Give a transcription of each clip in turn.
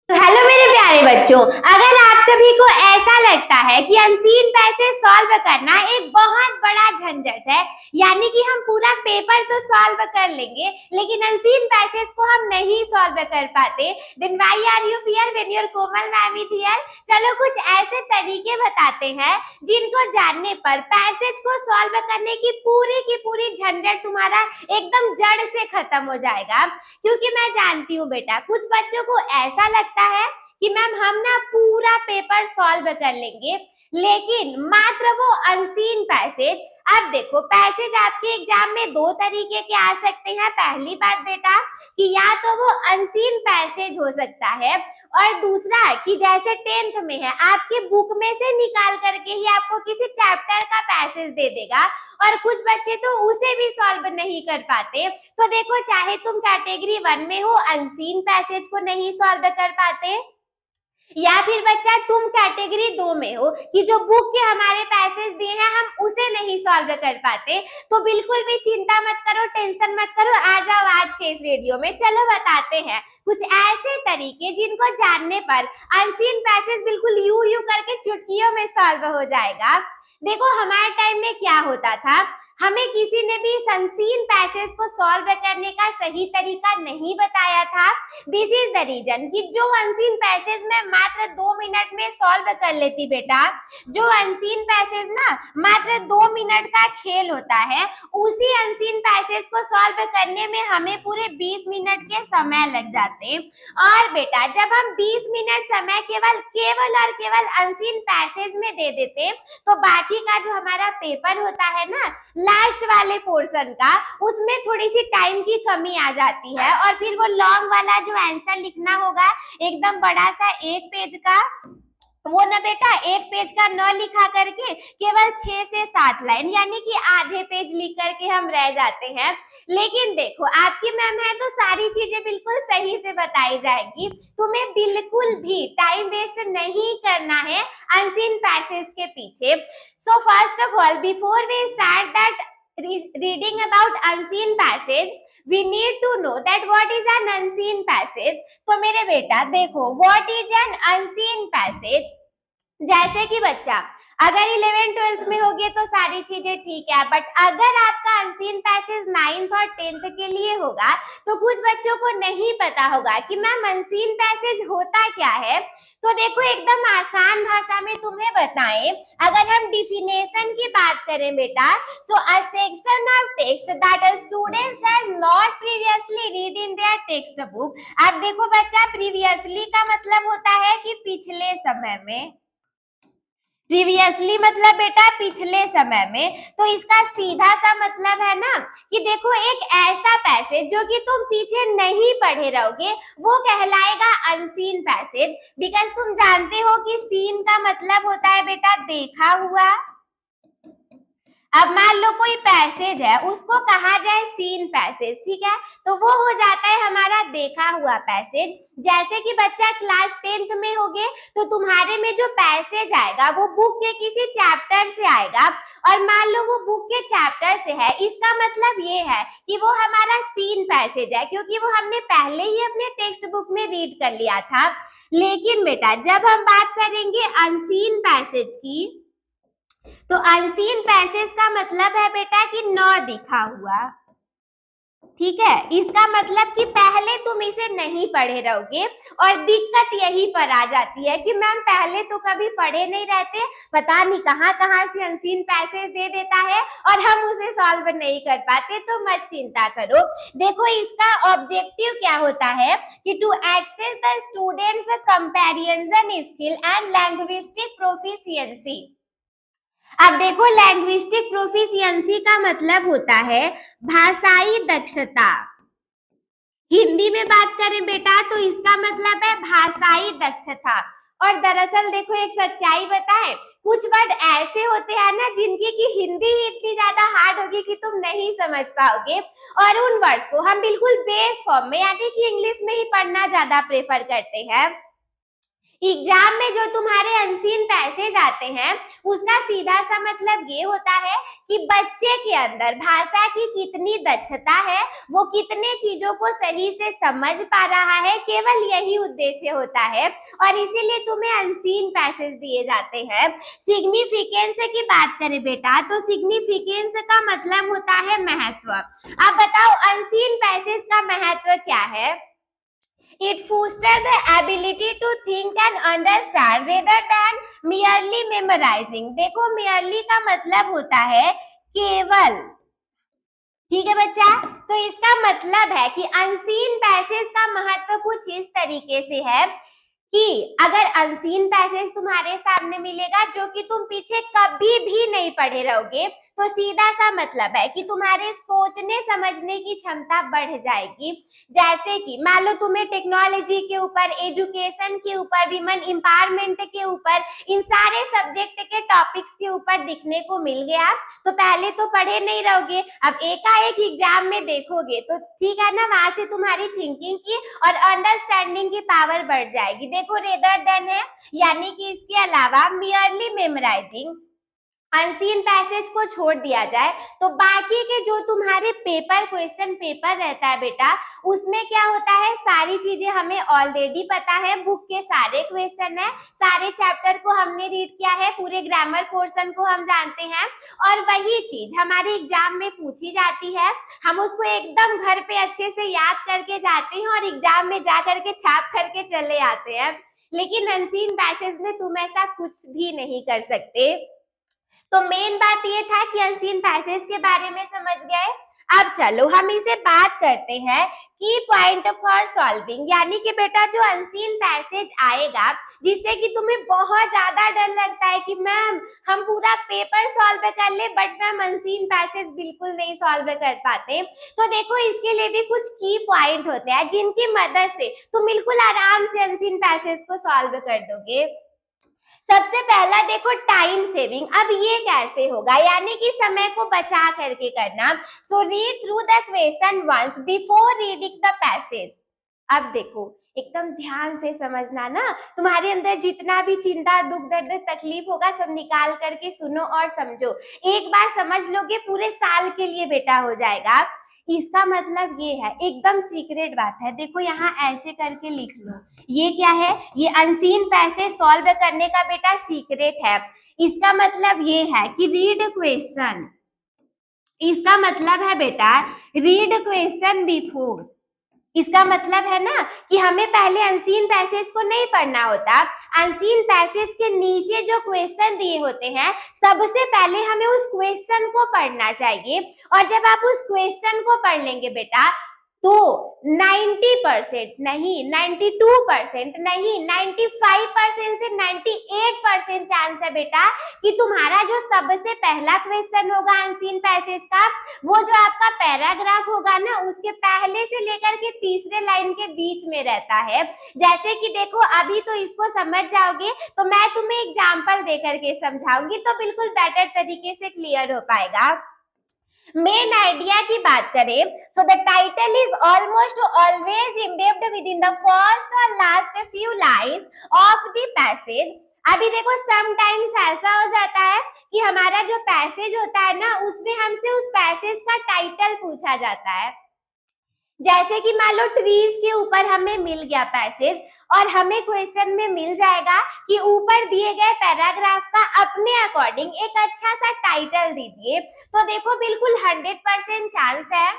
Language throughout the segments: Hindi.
तो हेलो मेरे प्यारे बच्चों, अगर आप सभी को ऐसा लगता है कि अनसीन पैसे सॉल्व करना एक बहुत बड़ा झंझट है, यानी कि हम पूरा पेपर तो सॉल्व कर लेंगे लेकिन अनसीन पैसेज को हम नहीं सॉल्व कर पाते, then why are you here when your Komal ma'am is here. चलो कुछ ऐसे तरीके बताते हैं जिनको जानने पर पैसेज को सॉल्व करने की पूरी झंझट तुम्हारा एकदम जड़ से खत्म हो जाएगा। क्योंकि मैं जानती हूँ बेटा, कुछ बच्चों को ऐसा लगता है कि मैम हम ना पूरा पेपर सॉल्व कर लेंगे, लेकिन मात्र वो अनसीन पैसेज। अब देखो, पैसेज आपके एग्जाम में दो तरीके के आ सकते हैं। पहली बात बेटा कि या तो वो अनसीन पैसेज हो सकता है, और दूसरा कि जैसे टेंथ में है आपके बुक में से निकाल करके ही आपको किसी चैप्टर का पैसेज दे देगा, और कुछ बच्चे तो उसे भी सॉल्व नहीं कर पाते। तो देखो, चाहे तुम कैटेगरी 1 में हो, अनसीन पैसेज को नहीं सॉल्व कर पाते, या फिर बच्चा तुम कैटेगरी 2 में हो कि जो बुक के हमारे पैसेज दिए हैं हम उसे नहीं सॉल्व कर पाते, तो बिल्कुल भी चिंता मत करो, टेंशन मत करो। आ जाओ आज के इस वीडियो में, चलो बताते हैं कुछ ऐसे तरीके जिनको जानने पर अनसीन पैसेज बिल्कुल यू यू करके चुटकियों में सॉल्व हो जाएगा। देखो, हमारे टाइम में क्या होता था, हमें किसी ने भी अनसीन पैसेज को सॉल्व करने का सही तरीका नहीं बताया था। दिस इज द रीजन कि जो अनसीन पैसेज में मात्र 2 मिनट में सॉल्व कर लेती बेटा, जो अनसीन पैसेज ना मात्र 2 मिनट का खेल होता है, उसी अनसीन पैसेज को सॉल्व करने में हमें पूरे 20 मिनट के समय लग जाते। और बेटा, जब हम 20 मिनट समय केवल केवल और केवल अनसीन पैसेज में दे देते, तो बाकी का जो हमारा पेपर होता है ना, लास्ट वाले पोर्शन का, उसमें थोड़ी सी टाइम की कमी आ जाती है, और फिर वो लॉन्ग वाला जो आंसर लिखना होगा एकदम बड़ा सा 1 पेज का, वो ना बेटा 1 पेज का न लिखा करके केवल 6 से 7 लाइन यानी कि आधे पेज लिख करके हम रह जाते हैं। लेकिन देखो, आपकी मैम है तो सारी चीजें बिल्कुल सही से बताई जाएगी, तुम्हें बिल्कुल भी टाइम वेस्ट नहीं करना है अनसीन पैसेज के पीछे। So first of all, before we start that reading about unseen passage, we need to know that what is an unseen passage। तो मेरे बेटा देखो, what is an unseen passage, जैसे कि बच्चा अगर 11th-12th में होगे तो सारी चीजें ठीक है, बट अगर आपका अनसीन पैसेज 9th और 10th के लिए होगा तो कुछ बच्चों को नहीं पता होगा कि मैम अनसीन पैसेज होता क्या है। तो देखो, एकदम आसान भाषा में तुम्हें बताएं, अगर हम डिफिनेशन की बात करें बेटा, so a section of text that students has not previously read in their text book. अब देखो बच्चा, प्रीवियसली का मतलब होता है कि पिछले समय में, प्रीवियसली मतलब बेटा पिछले समय में, तो इसका सीधा सा मतलब है ना कि देखो, एक ऐसा पैसेज जो कि तुम पीछे नहीं पढ़े रहोगे वो कहलाएगा अनसीन पैसेज। बिकॉज तुम जानते हो कि सीन का मतलब होता है बेटा देखा हुआ। अब मान लो कोई पैसेज है, उसको कहा जाए सीन पैसेज, ठीक है, तो वो हो जाता है हमारा देखा हुआ पैसेज। जैसे कि बच्चा क्लास 10th में होगे तो तुम्हारे में जो पैसेज आएगा वो बुक के किसी चैप्टर से आएगा, और मान लो वो बुक के चैप्टर से है, इसका मतलब ये है कि वो हमारा सीन पैसेज है, क्योंकि वो हमने पहले ही अपने टेक्स्ट बुक में रीड कर लिया था। लेकिन बेटा, जब हम बात करेंगे अनसीन पैसेज की, तो अनसीन पैसेज का मतलब है बेटा कि न दिखा हुआ, ठीक है। इसका मतलब कि पहले तुम इसे नहीं पढ़े रहोगे, और दिक्कत यही पर आ जाती है कि मैम पहले तो कभी पढ़े नहीं रहते, पता नहीं कहां कहां से अनसीन पैसेज दे देता है और हम उसे सॉल्व नहीं कर पाते। तो मत चिंता करो, देखो इसका ऑब्जेक्टिव क्या होता है कि to access the students comparison skill and linguistic proficiency. अब देखो, लैंग्विस्टिक प्रोफिशिएंसी का मतलब होता है भाषाई दक्षता। हिंदी में बात करें बेटा तो इसका मतलब है भाषाई दक्षता। और दरअसल देखो, एक सच्चाई बताएं, कुछ वर्ड ऐसे होते हैं ना जिनकी की हिंदी ही इतनी ज्यादा हार्ड होगी कि तुम नहीं समझ पाओगे, और उन वर्ड को हम बिल्कुल बेस फॉर्म में यानी कि इंग्लिश में ही पढ़ना ज्यादा प्रेफर करते हैं। एग्जाम में जो तुम्हारे अनसीन पैसेज आते हैं उसका सीधा सा मतलब ये होता है कि बच्चे के अंदर भाषा की कितनी दक्षता है, वो कितने चीजों को सही से समझ पा रहा है, केवल यही उद्देश्य होता है और इसीलिए तुम्हें अनसीन पैसेज दिए जाते हैं। सिग्निफिकेंस की बात करें बेटा तो सिग्निफिकेंस का मतलब होता है महत्व। अब बताओ अनसीन पैसेज का महत्व क्या है? It fosters the ability to think and understand rather than merely memorizing। देखो merely का मतलब होता है केवल, ठीक है बच्चा। तो इसका मतलब है कि अनसीन पैसेज का महत्व कुछ इस तरीके से है कि अगर अनसीन पैसेज तुम्हारे सामने मिलेगा जो कि तुम पीछे कभी भी नहीं पढ़े रहोगे, तो सीधा सा मतलब है कि तुम्हारे सोचने समझने की क्षमता बढ़ जाएगी। जैसे कि मान लो तुम्हें टेक्नोलॉजी के ऊपर, एजुकेशन के ऊपर, विमेन एम्पावरमेंट के ऊपर, इन सारे सब्जेक्ट के टॉपिक्स के ऊपर दिखने को मिल गया, तो पहले तो पढ़े नहीं रहोगे, अब एकाएक एग्जाम में देखोगे तो ठीक है ना, वहां से तुम्हारी थिंकिंग की और अंडरस्टैंडिंग की पावर बढ़ जाएगी। देखो रेदर देन है, यानी कि इसके अलावा मियरली मेमोराइजिंग, अनसीन पैसेज को छोड़ दिया जाए तो बाकी के जो तुम्हारे पेपर, क्वेश्चन पेपर रहता है बेटा, उसमें क्या होता है, सारी चीजें हमें ऑलरेडी पता है, बुक के सारे क्वेश्चन है, सारे चैप्टर को हमने रीड किया है, पूरे ग्रामर पोर्शन को हम जानते हैं और वही चीज हमारे एग्जाम में पूछी जाती है, हम उसको एकदम घर पे अच्छे से याद करके जाते हैं और एग्जाम में जा करके छाप करके चले आते हैं। लेकिन अनसीन पैसेज में तुम ऐसा कुछ भी नहीं कर सकते। तो मेन बात ये था कि अनसीन पैसेज के बारे में समझ गए। अब चलो हम इसे बात करते हैं की पॉइंट फॉर सॉल्विंग, यानी कि बेटा जो अनसीन पैसेज आएगा जिससे कि तुम्हें बहुत ज्यादा डर लगता है कि मैम हम पूरा पेपर सॉल्व कर ले बट मैम अनसीन पैसेज बिल्कुल नहीं सॉल्व कर पाते, तो देखो इसके लिए भी कुछ की पॉइंट होते हैं जिनकी मदद से तुम बिल्कुल आराम से अनसीन पैसेज को सॉल्व कर दोगे। सबसे पहला देखो टाइम सेविंग। अब ये कैसे होगा, यानी कि समय को बचा करके करना। So read through the question once before reading the passage. अब देखो एकदम ध्यान से समझना ना, तुम्हारे अंदर जितना भी चिंता, दुख, दर्द, तकलीफ होगा सब निकाल करके सुनो और समझो। एक बार समझ लोगे पूरे साल के लिए बेटा हो जाएगा। इसका मतलब ये है, एकदम सीक्रेट बात है, देखो यहाँ ऐसे करके लिख लो, ये क्या है, ये अनसीन पैसेज सॉल्व करने का बेटा सीक्रेट है। इसका मतलब ये है कि रीड क्वेश्चन, इसका मतलब है बेटा रीड क्वेश्चन बिफोर। इसका मतलब है ना कि हमें पहले अनसीन पैसेज को नहीं पढ़ना होता, अनसीन पैसेज के नीचे जो क्वेश्चन दिए होते हैं सबसे पहले हमें उस क्वेश्चन को पढ़ना चाहिए और जब आप उस क्वेश्चन को पढ़ लेंगे बेटा तो 90% नहीं, 92% नहीं, 95% से 98% चांस है बेटा कि तुम्हारा जो सबसे पहला क्वेश्चन होगा अनसीन पैसेज का, वो जो आपका पैराग्राफ होगा ना उसके पहले से लेकर के तीसरे लाइन के बीच में रहता है। जैसे कि देखो अभी तो इसको समझ जाओगे तो मैं तुम्हें एग्जाम्पल दे करके समझाऊंगी तो बिल्कुल बेटर तरीके से क्लियर हो पाएगा। मेन आइडिया की बात करें so the title is almost always embedded within the first और last few lines of the passage. अभी देखो समटाइम्स ऐसा हो जाता है कि हमारा जो पैसेज होता है ना उसमें हमसे उस पैसेज का टाइटल पूछा जाता है। जैसे कि मान लो ट्रीज के ऊपर हमें मिल गया पैसेज और हमें क्वेश्चन में मिल जाएगा कि ऊपर दिए गए पैराग्राफ का अपने अकॉर्डिंग एक अच्छा सा टाइटल दीजिए, तो देखो बिल्कुल 100% चांस है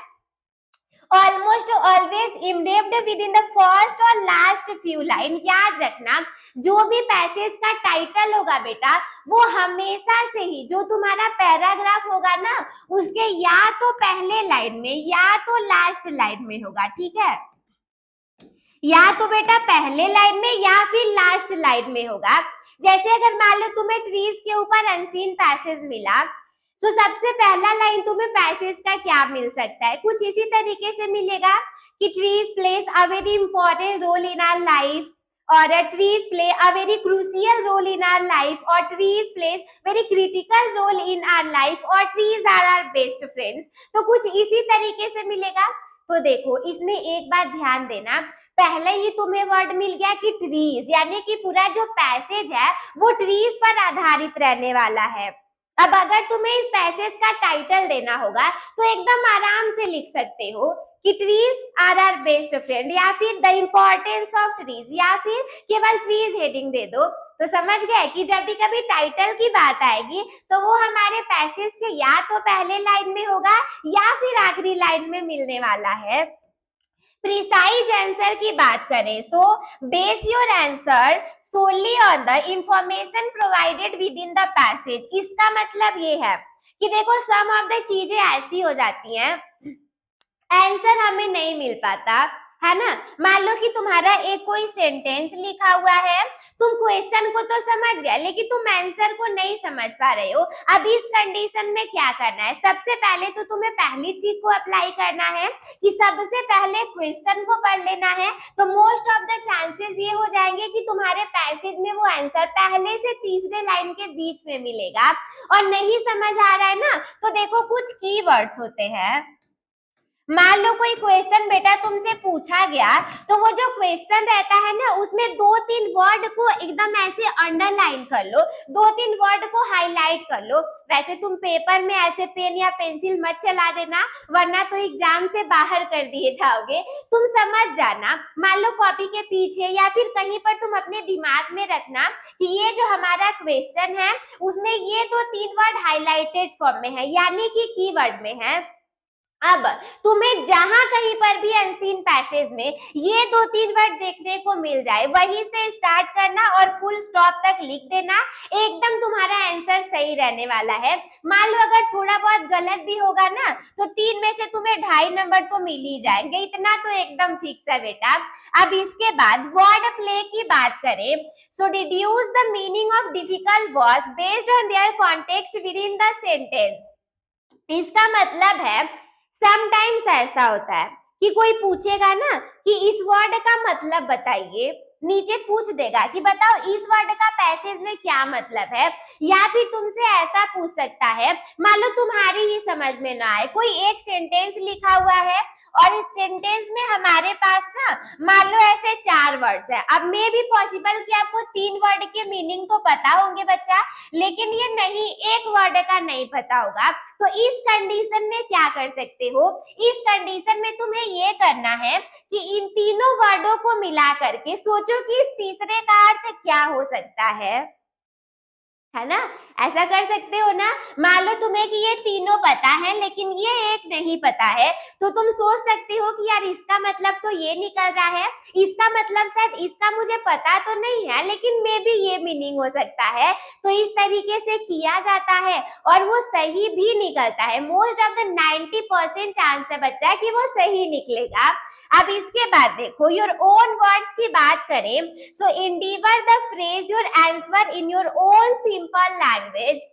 almost always embedded within the first और लास्ट फ्यू लाइन। याद रखना जो भी पैसेज का टाइटल होगा बेटा वो हमेशा से ही जो तुम्हारा पैराग्राफ होगा ना उसके या तो पहले लाइन में या तो लास्ट लाइन में होगा, ठीक है, या तो बेटा पहले लाइन में या फिर लास्ट लाइन में होगा। जैसे अगर मान लो तुम्हें ट्रीज के ऊपर अनसीन पैसेज मिला तो सबसे पहला लाइन तुम्हें पैसेज का क्या मिल सकता है, कुछ इसी तरीके से मिलेगा कि trees plays a very important role in our life और trees play a very crucial role in our life और trees plays very critical role in our life और trees are our best friends. तो कुछ इसी तरीके से मिलेगा। तो देखो इसमें एक बात ध्यान देना, पहले ही तुम्हें वर्ड मिल गया कि ट्रीज, यानी कि पूरा जो पैसेज है वो ट्रीज पर आधारित रहने वाला है। अब अगर तुम्हें इस पैसेज का टाइटल देना होगा तो एकदम आराम से लिख सकते हो कि trees are our best friend, या फिर द इम्पोर्टेंस ऑफ ट्रीज, या फिर केवल ट्रीज हेडिंग दे दो। तो समझ गए कि जब भी कभी टाइटल की बात आएगी तो वो हमारे पैसेज के या तो पहले लाइन में होगा या फिर आखिरी लाइन में मिलने वाला है। प्रिसाइज आंसर की बात करें तो base your answer solely on the information provided within the passage. इसका मतलब ये है कि देखो सम ऑफ द चीजें ऐसी हो जाती हैं, आंसर हमें नहीं मिल पाता है ना। मान लो कि तुम्हारा एक कोई सेंटेंस लिखा हुआ है, तुम क्वेश्चन को तो समझ गए लेकिन तुम आंसर को नहीं समझ पा रहे हो। अब इस कंडीशन में क्या करना है, सबसे पहले तो तुम्हें पहली ट्रिक को अप्लाई करना है कि सबसे पहले क्वेश्चन को पढ़ लेना है। तो मोस्ट ऑफ द चांसेस ये हो जाएंगे कि तुम्हारे पैसेज में वो आंसर पहले से तीसरे लाइन के बीच में मिलेगा। और नहीं समझ आ रहा है ना, तो देखो कुछ कीवर्ड्स होते हैं। मान लो कोई क्वेश्चन बेटा तुमसे पूछा गया, तो वो जो क्वेश्चन रहता है ना उसमें 2-3 वर्ड को एकदम ऐसे अंडरलाइन कर लो, 2-3 वर्ड को हाईलाइट कर लो। वैसे तुम पेपर में ऐसे पेन या पेंसिल मत चला देना, वरना तो एग्जाम से बाहर कर दिए जाओगे। तुम समझ जाना, मान लो कॉपी के पीछे या फिर कहीं पर तुम अपने दिमाग में रखना कि ये जो हमारा क्वेश्चन है उसमें ये 2-3 वर्ड हाईलाइटेड फॉर्म में है, यानी कि कीवर्ड में है। अब तुम्हें जहां कहीं पर भी अनसीन पैसेज में ये 2-3 वर्ड देखने को मिल जाए, वहीं से स्टार्ट करना और फुल स्टॉप तक लिख देना, एकदम तुम्हारा आंसर सही रहने वाला है। मान लो अगर थोड़ा बहुत गलत भी होगा ना तो 3 में से तुम्हें 2.5 नंबर तो मिल ही जाएंगे, इतना तो एकदम फिक्स है बेटा। अब इसके बाद वर्ड प्ले की बात करें, so deduce the meaning of difficult words based on their context within the sentence. इसका मतलब है समटाइम्स ऐसा होता है कि कोई पूछेगा ना कि इस वर्ड का मतलब बताइए, नीचे पूछ देगा कि बताओ इस वर्ड का पैसेज में क्या मतलब है। या फिर तुमसे ऐसा पूछ सकता है, मान लो तुम्हारी ही समझ में ना आए, कोई एक सेंटेंस लिखा हुआ है और इस सेंटेंस में हमारे पास ना मान लो ऐसे 4 वर्ड्स है। अब मे भी पॉसिबल कि आपको 3 वर्ड के मीनिंग तो पता होंगे बच्चा, लेकिन ये नहीं एक वर्ड का नहीं पता होगा। तो इस कंडीशन में क्या कर सकते हो, इस कंडीशन में तुम्हें ये करना है कि इन तीनों वर्डों को मिला करके सोचो कि इस तीसरे का अर्थ क्या हो सकता है ना। ऐसा कर सकते हो ना। मान लो तुम्हें कि ये तीनों पता है लेकिन ये एक नहीं पता है, तो तुम सोच सकते हो कि यार इसका मतलब तो ये निकल रहा है, इसका मतलब शायद इसका मुझे पता तो नहीं है लेकिन मे बी ये मीनिंग हो सकता है। तो इस तरीके से किया जाता है और वो सही भी निकलता है। मोस्ट ऑफ द 90% चांस है बच्चा कि वो सही निकलेगा। अब इसके बाद देखो योर ओन वर्ड्स की बात करें, सो endeavor the phrase your answer in your own simple language।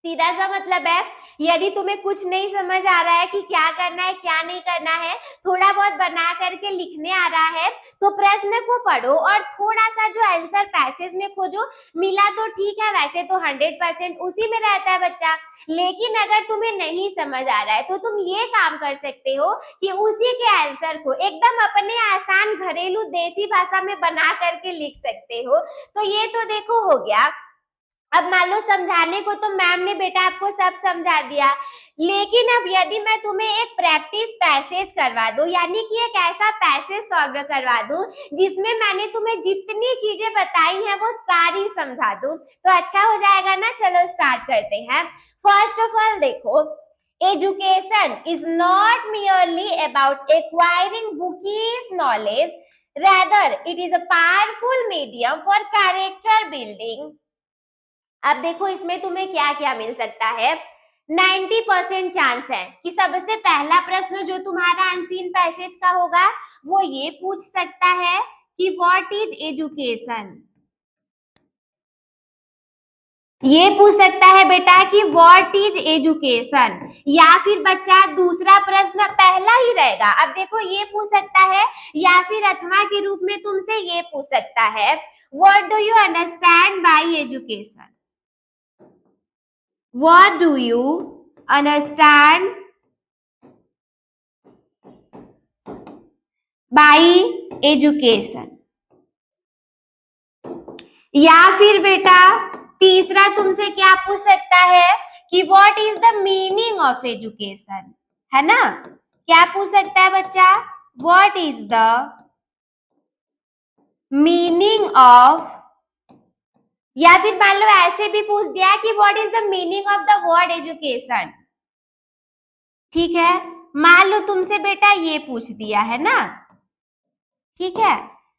सीधा सा मतलब है, यदि तुम्हें कुछ नहीं समझ आ रहा है कि क्या करना है क्या नहीं करना है, थोड़ा बहुत बना करके लिखने आ रहा है, तो प्रश्न को पढ़ो और थोड़ा सा जो आंसर पैसेज में खोजो। मिला तो ठीक है, वैसे तो 100% उसी में रहता है बच्चा, लेकिन अगर तुम्हें नहीं समझ आ रहा है तो तुम ये काम कर सकते हो कि उसी के आंसर को एकदम अपने आसान घरेलू देसी भाषा में बना करके लिख सकते हो। तो ये तो देखो हो गया। अब मान लो समझाने को तो मैम ने बेटा आपको सब समझा दिया, लेकिन अब यदि मैं तुम्हें एक प्रैक्टिस पैसेज करवा दूं, यानी कि एक ऐसा पैसेज सॉल्व करवा दूं जिसमें मैंने तुम्हें जितनी चीजें बताई हैं वो सारी समझा दूं, तो अच्छा हो जाएगा ना। चलो स्टार्ट करते हैं। फर्स्ट ऑफ ऑल देखो, education is not merely about acquiring bookish knowledge, rather it is a powerful medium for character building। अब देखो इसमें तुम्हें क्या क्या मिल सकता है। 90% चांस है कि सबसे पहला प्रश्न जो तुम्हारा अनसीन पैसेज का होगा वो ये पूछ सकता है कि व्हाट इज एजुकेशन। ये पूछ सकता है बेटा कि व्हाट इज एजुकेशन, या फिर बच्चा दूसरा प्रश्न पहला ही रहेगा। अब देखो ये पूछ सकता है, या फिर अथवा के रूप में तुमसे ये पूछ सकता है what do you understand by education. What do you understand by education. या फिर बेटा तीसरा तुमसे क्या पूछ सकता है कि what is the meaning of education, है ना? क्या पूछ सकता है बच्चा? What is the meaning of, या फिर मान लो ऐसे भी पूछ दिया कि what is the meaning of the word education. ठीक है, मान लो तुमसे बेटा ये पूछ दिया है ना, ठीक है।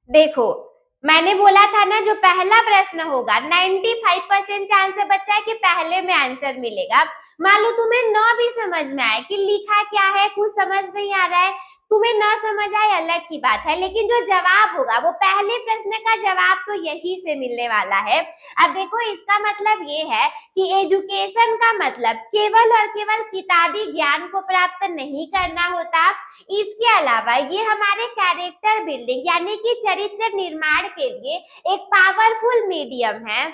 देखो मैंने बोला था ना जो पहला प्रश्न होगा 95% चांस है बच्चा है कि पहले में आंसर मिलेगा। मान लो तुम्हें न भी समझ में आए कि लिखा क्या है, कुछ समझ नहीं आ रहा है, तुम्हें न समझ आए अलग की बात है, लेकिन जो जवाब होगा वो पहले प्रश्न का जवाब तो यही से मिलने वाला है। अब देखो इसका मतलब ये है कि एजुकेशन का मतलब केवल और केवल किताबी ज्ञान को प्राप्त नहीं करना होता, इसके अलावा ये हमारे कैरेक्टर बिल्डिंग यानी कि चरित्र निर्माण के लिए एक पावरफुल मीडियम है।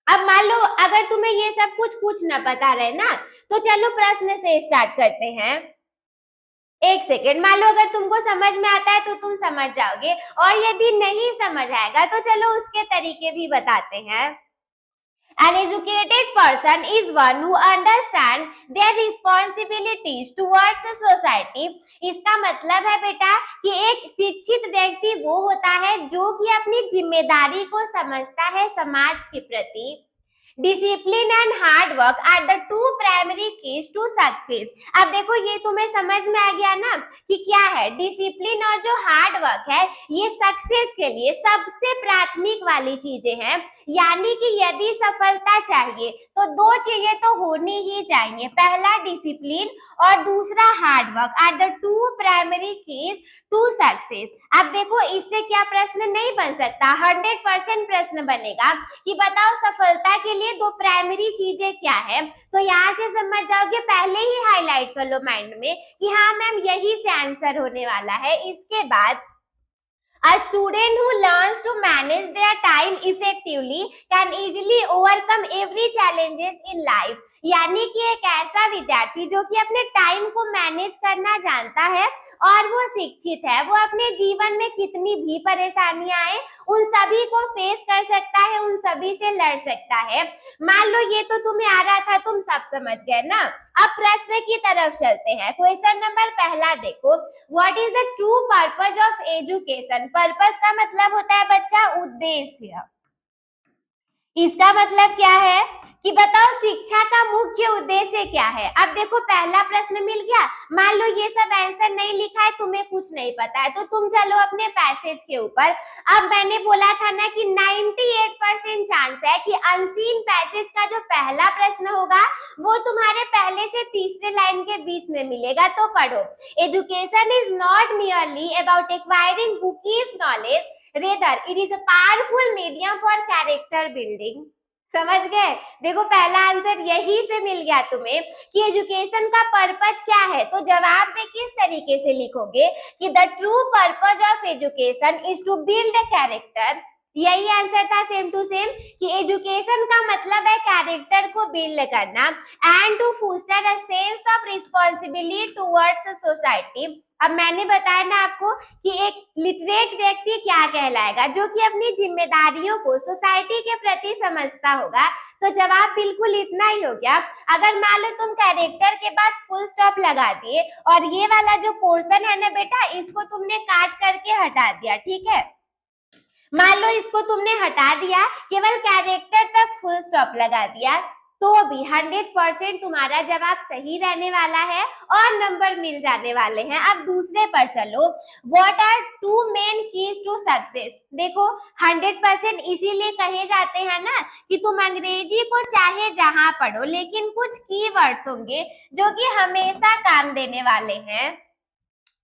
अब मान लो अगर तुम्हें ये सब कुछ न पता रहे ना, तो चलो प्रश्न से स्टार्ट करते हैं। एक सेकेंड, मान लो अगर तुमको समझ में आता है तो तुम समझ जाओगे, और यदि नहीं समझ आएगा तो चलो उसके तरीके भी बताते हैं। An educated person is one who understands their responsibilities towards the society। इसका मतलब है बेटा कि एक शिक्षित व्यक्ति वो होता है जो कि अपनी जिम्मेदारी को समझता है समाज के प्रति। Discipline and hard work are the two primary keys to success. अब देखो ये तुम्हें समझ में आ गया ना कि क्या है डिसिप्लिन और जो हार्ड वर्क है ये सक्सेस के लिए सबसे प्राथमिक वाली चीजें हैं। यानी कि यदि सफलता चाहिए तो दो चीजें तो होनी ही चाहिए, पहला डिसिप्लिन और दूसरा hard work are the two primary keys to success. अब देखो इससे क्या प्रश्न नहीं बन सकता, 100% प्रश्न बनेगा कि बताओ सफलता के लिए दो प्राइमरी चीजें क्या है। तो यहाँ से समझ जाओगे, पहले ही हाईलाइट कर लो माइंड में कि हाँ मैम यही से आंसर होने वाला है। इसके बाद A student who learns to manage their time effectively can easily overcome every challenges in life। यानी कि एक ऐसा विद्यार्थी जो कि अपने टाइम को मैनेज करना जानता है और वो शिक्षित है, वो अपने जीवन में कितनी भी परेशानियां आए उन सभी को फेस कर सकता है, उन सभी से लड़ सकता है। मान लो ये तो तुम्हें आ रहा था, तुम सब समझ गए ना। अब प्रश्न की तरफ चलते हैं। क्वेश्चन नंबर पहला देखो, what is the true purpose of education. Purpose का मतलब होता है बच्चा उद्देश्य। इसका मतलब क्या है कि बताओ शिक्षा का मुख्य उद्देश्य क्या है। अब देखो पहला प्रश्न मिल गया, मान लो ये सब आंसर नहीं लिखा है, तुम्हें कुछ नहीं पता है, तो तुम चलो अपने पैसेज के ऊपर। अब मैंने बोला था ना कि 98% चांस है कि अनसीन पैसेज का जो पहला प्रश्न होगा वो तुम्हारे पहले से तीसरे लाइन के बीच में मिलेगा। तो पढ़ो, education is not merely about acquiring bookish knowledge, rather it is a powerful medium for character building. समझ गए? देखो पहला आंसर यही से मिल गया तुम्हें कि एजुकेशन का पर्पज क्या है। तो जवाब में किस तरीके से लिखोगे कि the true purpose of education is to build a character. यही आंसर था सेम टू सेम कि एजुकेशन का मतलब है कैरेक्टर को बिल्ड करना and to foster a sense of responsibility towards society. अब मैंने बताया ना आपको कि एक लिटरेट व्यक्ति क्या कहलाएगा, जो कि अपनी जिम्मेदारियों को सोसाइटी के प्रति समझता होगा। तो जवाब बिल्कुल इतना ही हो गया। अगर मान लो तुम कैरेक्टर के बाद फुल स्टॉप लगा दिए और ये वाला जो पोर्शन है ना बेटा इसको तुमने काट करके हटा दिया, ठीक है, मान लो इसको तुमने हटा दिया, केवल कैरेक्टर तक फुल स्टॉप लगा दिया, तो भी 100% तुम्हारा जवाब सही रहने वाला है और नंबर मिल जाने वाले हैं। अब दूसरे पर चलो, what are two main keys to success. देखो 100% इसीलिए कहे जाते हैं ना कि तुम अंग्रेजी को चाहे जहां पढ़ो, लेकिन कुछ कीवर्ड्स होंगे जो कि हमेशा काम देने वाले हैं।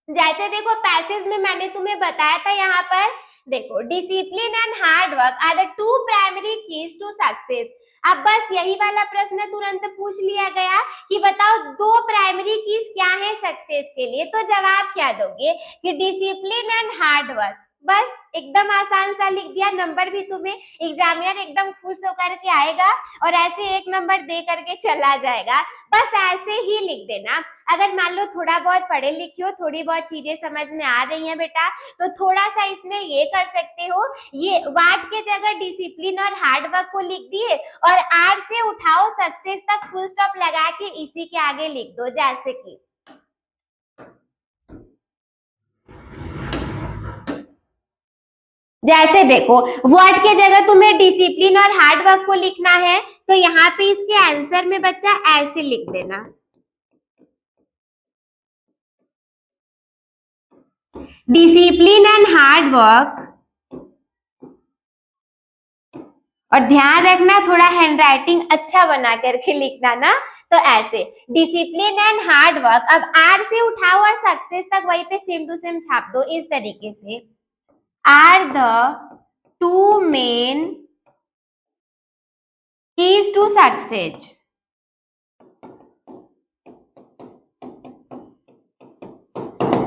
जैसे देखो पैसेज में मैंने तुम्हें बताया था, यहाँ पर देखो discipline and hard work are the two primary keys to success. अब बस यही वाला प्रश्न तुरंत पूछ लिया गया कि बताओ दो प्राइमरी कीज क्या है सक्सेस के लिए। तो जवाब क्या दोगे कि डिसिप्लिन एंड हार्ड वर्क। बस एकदम आसान सा लिख दिया, नंबर भी तुम्हें एग्जामिनर एकदम खुश होकर के आएगा और ऐसे एक नंबर दे करके चला जाएगा। बस ऐसे ही लिख देना। अगर मान लो थोड़ा बहुत पढ़े लिखे हो, थोड़ी बहुत चीजें समझ में आ रही हैं बेटा, तो थोड़ा सा इसमें ये कर सकते हो, ये वाट के जगह डिसिप्लिन और हार्ड वर्क को लिख दिए और आर से उठाओ सक्सेस तक फुल स्टॉप लगा के इसी के आगे लिख दो। जैसे देखो, व्हाट के जगह तुम्हें डिसिप्लिन और हार्ड वर्क को लिखना है, तो यहाँ पे इसके आंसर में बच्चा ऐसे लिख देना, डिसिप्लिन एंड हार्ड वर्क। और ध्यान रखना थोड़ा हैंडराइटिंग अच्छा बना करके लिखना ना, तो ऐसे डिसिप्लिन एंड हार्ड वर्क। अब आर से उठाओ और सक्सेस तक वहीं पे सेम टू सेम छाप दो इस तरीके से, are the two main keys to success.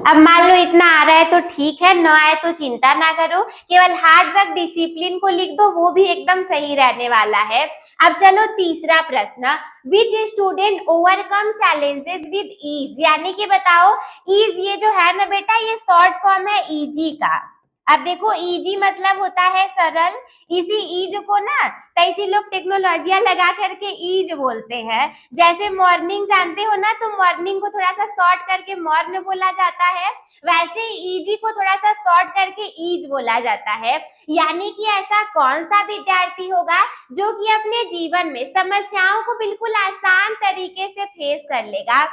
अब मान लो इतना आ रहा है तो ठीक है, न आए तो चिंता ना करो, केवल हार्ड वर्क डिसिप्लिन को लिख दो, वो भी एकदम सही रहने वाला है। अब चलो तीसरा प्रश्न, which student overcome challenges with ease, यानी कि बताओ ईज ये जो है ना बेटा, ये शॉर्ट फॉर्म है इजी का। अब देखो इजी मतलब होता है सरल, इसी ईज को ना कई लोग टेक्नोलॉजिया लगा करके ईज बोलते हैं। जैसे मॉर्निंग जानते हो ना, तो मॉर्निंग को थोड़ा सा शॉर्ट करके मॉर्न बोला जाता है, वैसे ईजी को थोड़ा सा शॉर्ट करके ईज बोला जाता है। यानी कि ऐसा कौन सा विद्यार्थी होगा जो कि अपने जीवन में समस्याओं को बिल्कुल आसान तरीके से फेस कर लेगा।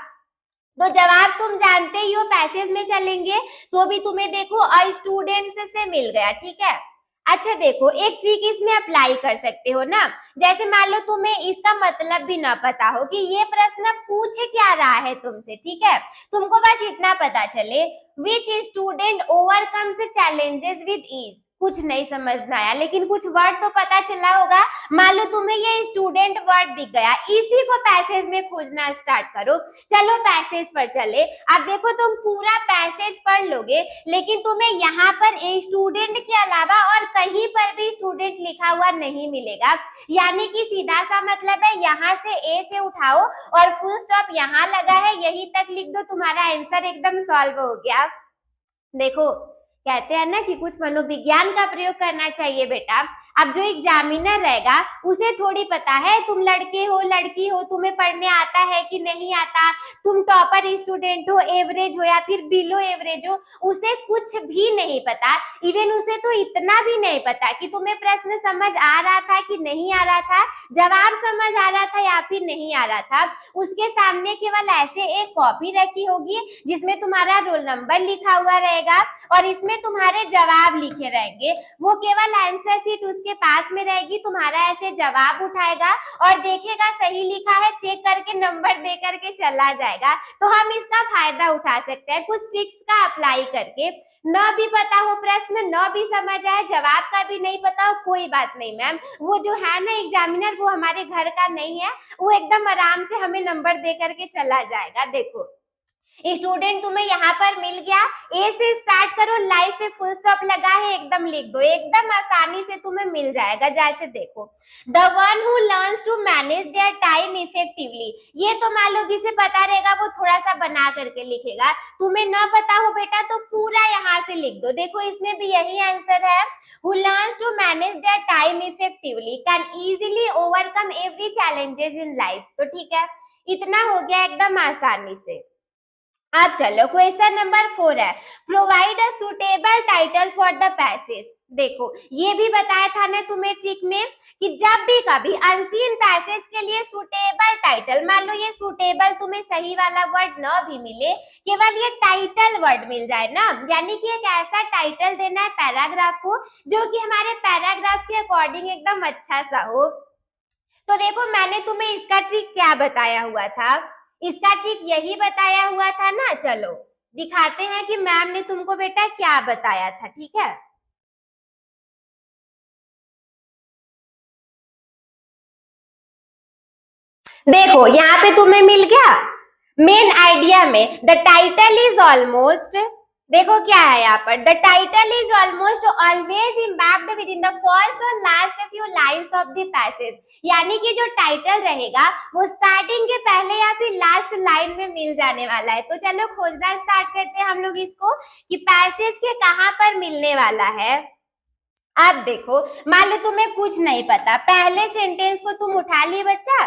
तो जवाब तुम जानते ही हो, पैसेज में चलेंगे तो भी तुम्हें देखो अ स्टूडेंट से मिल गया, ठीक है। अच्छा देखो, एक ट्रिक इसमें अप्लाई कर सकते हो ना, जैसे मान लो तुम्हें इसका मतलब भी ना पता हो कि ये प्रश्न पूछ क्या रहा है तुमसे, ठीक है, तुमको बस इतना पता चले, which student overcomes challenges with ease, कुछ नहीं समझ में आया, लेकिन कुछ वर्ड तो पता चला होगा। मान लो तुम्हें ये स्टूडेंट वर्ड दिख गया, इसी को पैसेज में खोजना स्टार्ट करो। चलो पैसेज पर चले। अब देखो तुम पूरा पैसेज पढ़ लोगे, लेकिन तुम्हें यहाँ पर ए स्टूडेंट के अलावा और कहीं पर भी स्टूडेंट लिखा हुआ नहीं मिलेगा। यानी कि सीधा सा मतलब है, यहाँ से ए से उठाओ और फुल स्टॉप यहाँ लगा है, यही तक लिख दो, तुम्हारा आंसर एकदम सॉल्व हो गया। देखो कहते हैं ना कि कुछ मनोविज्ञान का प्रयोग करना चाहिए बेटा। अब जो एग्जामिनर रहेगा उसे थोड़ी पता है तुम लड़के हो लड़की हो, तुम्हें पढ़ने आता है कि नहीं आता, तुम टॉपर स्टूडेंट हो, एवरेज हो या फिर बिलो एवरेज हो, उसे कुछ भी नहीं पता। इवन उसे तो इतना भी नहीं पता कि तुम्हें प्रश्न समझ आ रहा था कि नहीं आ रहा था, जवाब समझ आ रहा था या फिर नहीं आ रहा था। उसके सामने केवल ऐसे एक कॉपी रखी होगी जिसमें तुम्हारा रोल नंबर लिखा हुआ रहेगा और इसमें तुम्हारे जवाब लिखे रहेंगे। वो केवल आंसर शीट उसके पास में रहेगी, तुम्हारा ऐसे जवाब उठाएगा और देखेगा सही लिखा है, चेक करके नंबर दे करके चला जाएगा। तो हम इसका फायदा उठा सकते हैं कुछ ट्रिक्स का अप्लाई करके। न भी पता हो प्रश्न, न भी समझ आए, जवाब का भी नहीं पता हो, कोई बात नहीं मैम, वो जो है ना एग्जामिनर, वो हमारे घर का नहीं है, वो एकदम आराम से हमें नंबर दे करके चला जाएगा। देखो स्टूडेंट तुम्हें यहाँ पर मिल गया, ए से स्टार्ट करो, लाइफ पे फुल स्टॉप लगा है, एकदम लिख दो, एकदम आसानी से तुम्हें मिल जाएगा। जैसे देखो, the one who learns to manage their time effectively, ये तो मान लो जिसे पता रहेगा वो थोड़ा सा बना करके लिखेगा, तुम्हें ना पता हो बेटा तो पूरा यहाँ से लिख दो। देखो इसमें भी यही आंसर है, who learns to manage their time effectively can easily overcome every challenges in life. तो ठीक है, इतना हो गया एकदम आसानी से। अब चलो क्वेश्चन नंबर 4 है, provide a suitable title for the passage. देखो ये भी बताया था ना तुम्हें ट्रिक में कि जब भी कभी अनसीन पैसेज के लिए सुटेबल टाइटल, मान लो ये सुटेबल तुम्हें सही वाला वर्ड न भी मिले, केवल ये टाइटल वर्ड मिल जाए ना, यानी कि एक ऐसा टाइटल देना है पैराग्राफ को जो कि हमारे पैराग्राफ के अकॉर्डिंग एकदम अच्छा सा हो। तो देखो मैंने तुम्हें इसका ट्रिक क्या बताया हुआ था, इसका ट्रिक यही बताया हुआ था ना। चलो दिखाते हैं कि मैम ने तुमको बेटा क्या बताया था, ठीक है। देखो यहाँ पे तुम्हें मिल गया, मेन आइडिया में द टाइटल इज ऑलमोस्ट, देखो क्या है यहाँ पर, the title is almost always impact within the first और last few lines of the passage, यानी कि जो टाइटल रहेगा वो स्टार्टिंग के पहले या फिर लास्ट लाइन में मिल जाने वाला है। तो चलो खोजना स्टार्ट करते हैं हम लोग इसको कि पैसेज के कहाँ पर मिलने वाला है। अब देखो, मान लो तुम्हें कुछ नहीं पता, पहले सेंटेंस को तुम उठा लिए बच्चा,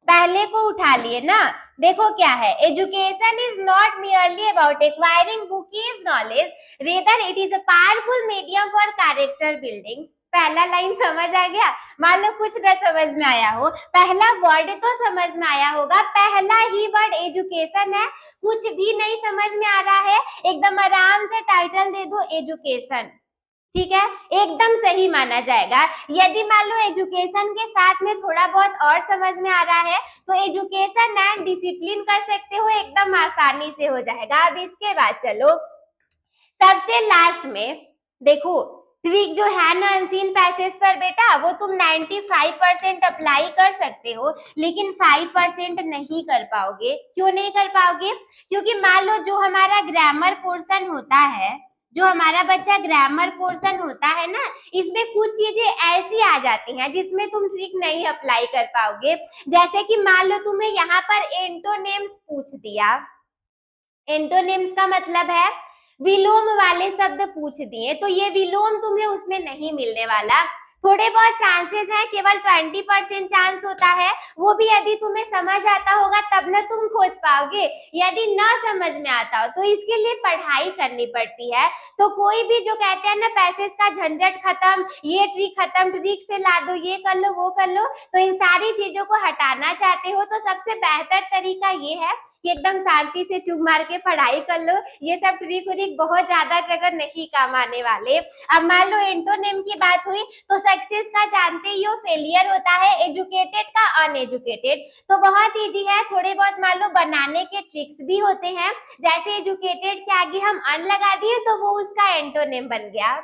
पहले को उठा लिए ना। देखो क्या है, education is not merely about acquiring bookies knowledge, rather it is a powerful medium for character building. पहला लाइन समझ आ गया? मान लो कुछ न समझ में आया हो, पहला वर्ड तो समझ में आया होगा, पहला ही वर्ड एजुकेशन है, कुछ भी नहीं समझ में आ रहा है, एकदम आराम से टाइटल दे दो एजुकेशन, ठीक है, एकदम सही माना जाएगा। यदि मान लो एजुकेशन के साथ में थोड़ा बहुत और समझ में आ रहा है तो एजुकेशन एंड डिसिप्लिन कर सकते हो, एकदम आसानी से हो जाएगा। अब इसके बाद चलो सबसे लास्ट में देखो, ट्रिक जो है ना अनसीन पैसेज पर बेटा, वो तुम 95% अप्लाई कर सकते हो, लेकिन 5% नहीं कर पाओगे। क्यों नहीं कर पाओगे? क्योंकि मान लो जो हमारा ग्रामर पोर्शन होता है, जो हमारा बच्चा ग्रामर पोर्शन होता है ना, इसमें कुछ चीजें ऐसी आ जाती हैं जिसमें तुम ट्रिक नहीं अप्लाई कर पाओगे। जैसे कि मान लो तुम्हें यहाँ पर एंटोनिम्स पूछ दिया, एंटोनिम्स का मतलब है विलोम वाले शब्द पूछ दिए, तो ये विलोम तुम्हें उसमें नहीं मिलने वाला। थोड़े बहुत चांसेस हैं, केवल 20% चांस होता है, वो भी यदि तुम्हें समझ आता होगा तब ना तुम खोज पाओगे, यदि ना समझ में आता हो तो इसके लिए पढ़ाई करनी पड़ती है। तो कोई भी जो कहते हैं ना पैसेज का झंझट खत्म, ये ट्रिक खत्म, ट्रिक से ला दो, ये कर लो वो कर लो, तो इन सारी चीजों को हटाना चाहते हो तो सबसे बेहतर तरीका ये है कि एकदम शांति से चुप मार के पढ़ाई कर लो। ये सब ट्रिक व्रिक बहुत ज्यादा जगह नहीं काम आने वाले। अब मान लो एंटोनिम की बात हुई तो सक्सेस का जानते ही हो फेलियर होता है, एजुकेटेड का अनएजुकेटेड, तो बहुत इजी है। थोड़े बहुत मान लो बनाने के ट्रिक्स भी होते हैं, जैसे एजुकेटेड के आगे हम अन लगा दिए तो वो उसका एंटोनिम बन गया।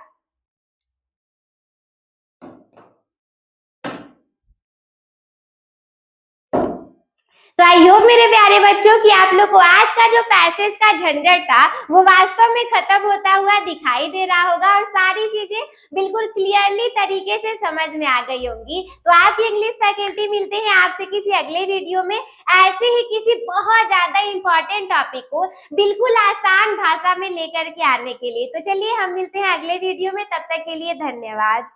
तो आई होप मेरे प्यारे बच्चों कि आप लोग को आज का जो पैसेज का झंझट था वो वास्तव में खत्म होता हुआ दिखाई दे रहा होगा और सारी चीजें बिल्कुल क्लियरली तरीके से समझ में आ गई होंगी। तो आप इंग्लिश फैकल्टी मिलते हैं आपसे किसी अगले वीडियो में ऐसे ही किसी बहुत ज्यादा इंपॉर्टेंट टॉपिक को बिल्कुल आसान भाषा में लेकर के आने के लिए। तो चलिए हम मिलते हैं अगले वीडियो में, तब तक के लिए धन्यवाद।